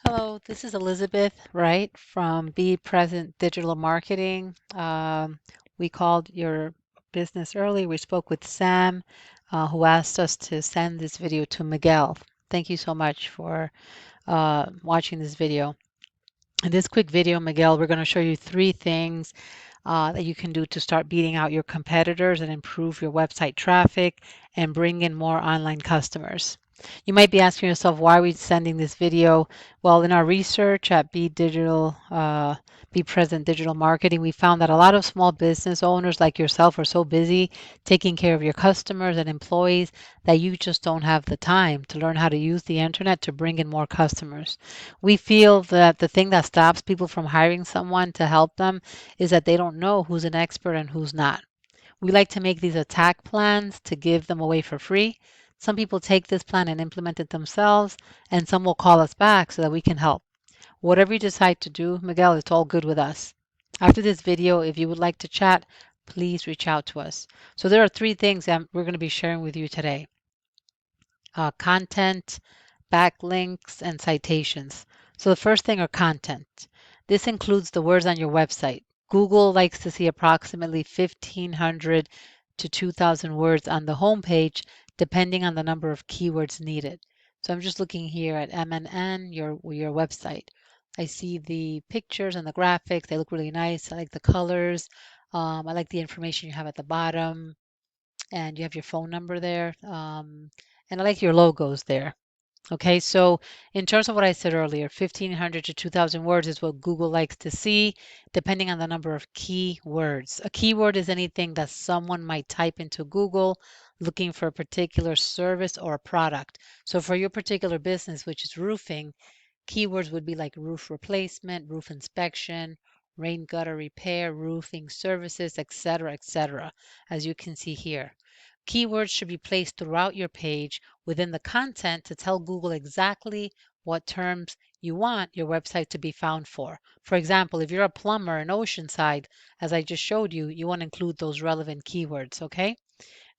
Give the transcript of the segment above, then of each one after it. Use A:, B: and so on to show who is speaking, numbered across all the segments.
A: Hello, this is Elizabeth, right, from Be Present Digital Marketing. We called your business early. We spoke with Sam, who asked us to send this video to Miguel. Thank you so much for watching this video. In this quick video, Miguel, we're going to show you three things that you can do to start beating out your competitors and improve your website traffic and bring in more online customers. You might be asking yourself, why are we sending this video? Well, in our research at Be Present Digital Marketing, we found that a lot of small business owners like yourself are so busy taking care of your customers and employees that you just don't have the time to learn how to use the internet to bring in more customers. We feel that the thing that stops people from hiring someone to help them is that they don't know who's an expert and who's not. We like to make these attack plans to give them away for free. Some people take this plan and implement it themselves, and some will call us back so that we can help. Whatever you decide to do, Miguel, it's all good with us. After this video, if you would like to chat, please reach out to us. So there are three things that we're going to be sharing with you today. Content, backlinks, and citations. So the first thing are content. This includes the words on your website. Google likes to see approximately 1,500 to 2,000 words on the homepage, depending on the number of keywords needed. So I'm just looking here at MNN, your website. I see the pictures and the graphics. They look really nice. I like the colors. I like the information you have at the bottom, and you have your phone number there. And I like your logos there. Okay, so in terms of what I said earlier, 1,500 to 2,000 words is what Google likes to see, depending on the number of keywords. A keyword is anything that someone might type into Google looking for a particular service or a product. So for your particular business, which is roofing, keywords would be like roof replacement, roof inspection, rain gutter repair, roofing services, etc., etc., as you can see here. Keywords should be placed throughout your page within the content to tell Google exactly what terms you want your website to be found for. For example, if you're a plumber in Oceanside, as I just showed you, you want to include those relevant keywords, okay,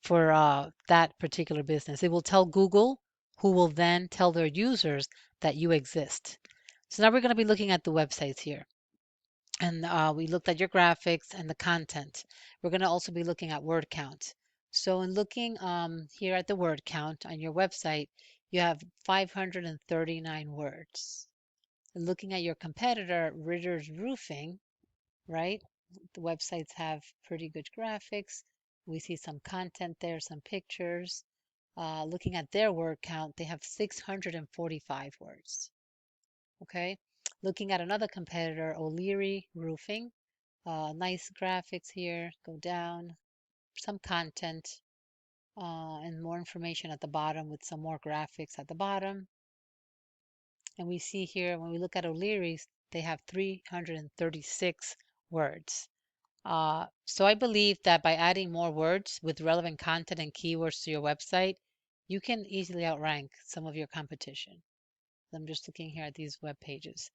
A: for that particular business. It will tell Google, who will then tell their users that you exist. So now we're going to be looking at the websites here. And we looked at your graphics and the content. We're going to also be looking at word count. So in looking here at the word count on your website, you have 539 words. And looking at your competitor, Ritter's Roofing, right? The websites have pretty good graphics. We see some content there, some pictures. Looking at their word count, they have 645 words. Okay. Looking at another competitor, O'Leary Roofing, nice graphics here, go down, some content, and more information at the bottom with some more graphics at the bottom. And we see here, when we look at O'Leary's, they have 336 words. So I believe that by adding more words with relevant content and keywords to your website, you can easily outrank some of your competition. I'm just looking here at these web pages.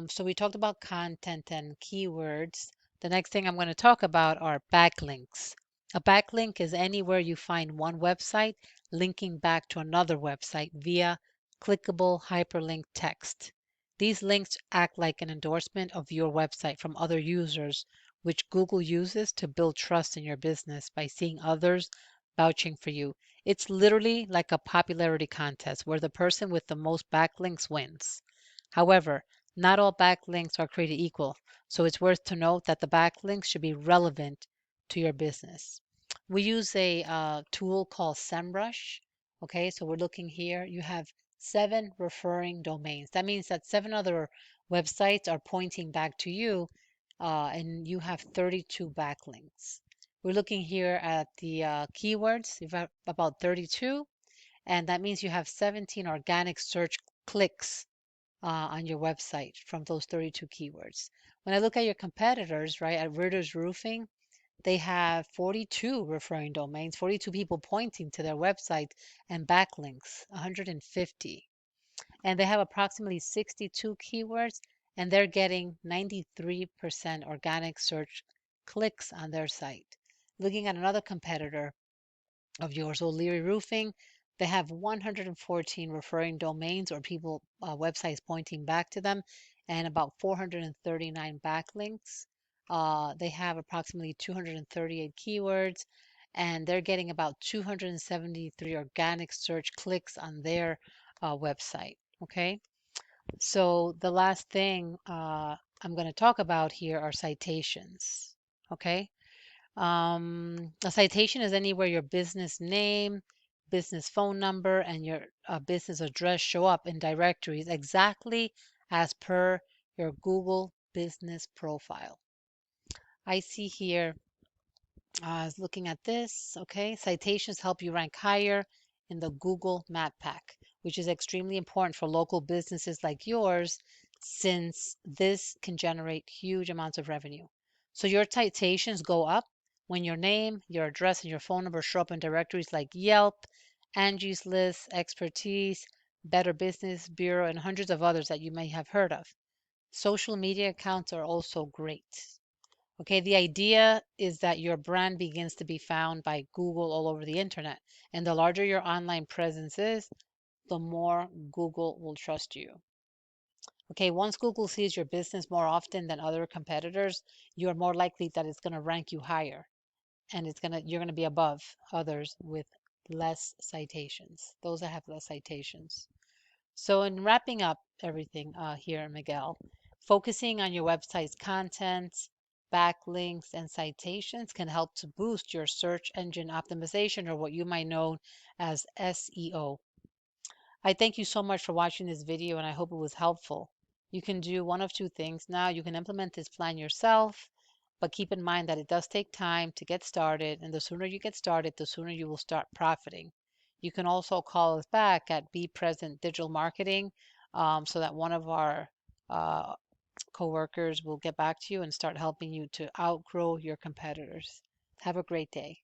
A: So we talked about content and keywords. The next thing I'm going to talk about are backlinks. A backlink is anywhere you find one website linking back to another website via clickable hyperlink text. These links act like an endorsement of your website from other users, which Google uses to build trust in your business by seeing others vouching for you. It's literally like a popularity contest where the person with the most backlinks wins. However, not all backlinks are created equal, so it's worth to note that the backlinks should be relevant to your business. We use a tool called SEMrush. Okay, so we're looking here. You have 7 referring domains. That means that 7 other websites are pointing back to you, and you have 32 backlinks. We're looking here at the keywords. You've got about 32, and that means you have 17 organic search clicks on your website from those 32 keywords. When I look at your competitors, right, at Ritter's Roofing, they have 42 referring domains, 42 people pointing to their website, and backlinks, 150. And they have approximately 62 keywords, and they're getting 93% organic search clicks on their site. Looking at another competitor of yours, O'Leary Roofing, They have 114 referring domains or people websites pointing back to them, and about 439 backlinks. They have approximately 238 keywords, and they're getting about 273 organic search clicks on their website. Okay, so the last thing I'm going to talk about here are citations. Okay, a citation is anywhere your business name, business phone number, and your business address show up in directories exactly as per your Google business profile. I see here, looking at this, okay, citations help you rank higher in the Google Map Pack, which is extremely important for local businesses like yours, since this can generate huge amounts of revenue. So your citations go up when your name, your address, and your phone number show up in directories like Yelp, Angie's List, Expertise, Better Business Bureau, and hundreds of others that you may have heard of. Social media accounts are also great. Okay, the idea is that your brand begins to be found by Google all over the internet. And the larger your online presence is, the more Google will trust you. Okay, once Google sees your business more often than other competitors, you're more likely that it's going to rank you higher, and you're going to be above others with less citations. Those that have less citations. So, in wrapping up everything here, Miguel, focusing on your website's content, backlinks, and citations can help to boost your search engine optimization, or what you might know as SEO. I thank you so much for watching this video, and I hope it was helpful. You can do one of two things now. You can implement this plan yourself, but keep in mind that it does take time to get started, and the sooner you get started, the sooner you will start profiting. You can also call us back at Be Present Digital Marketing, so that one of our uh, coworkers will get back to you and start helping you to outgrow your competitors. Have a great day.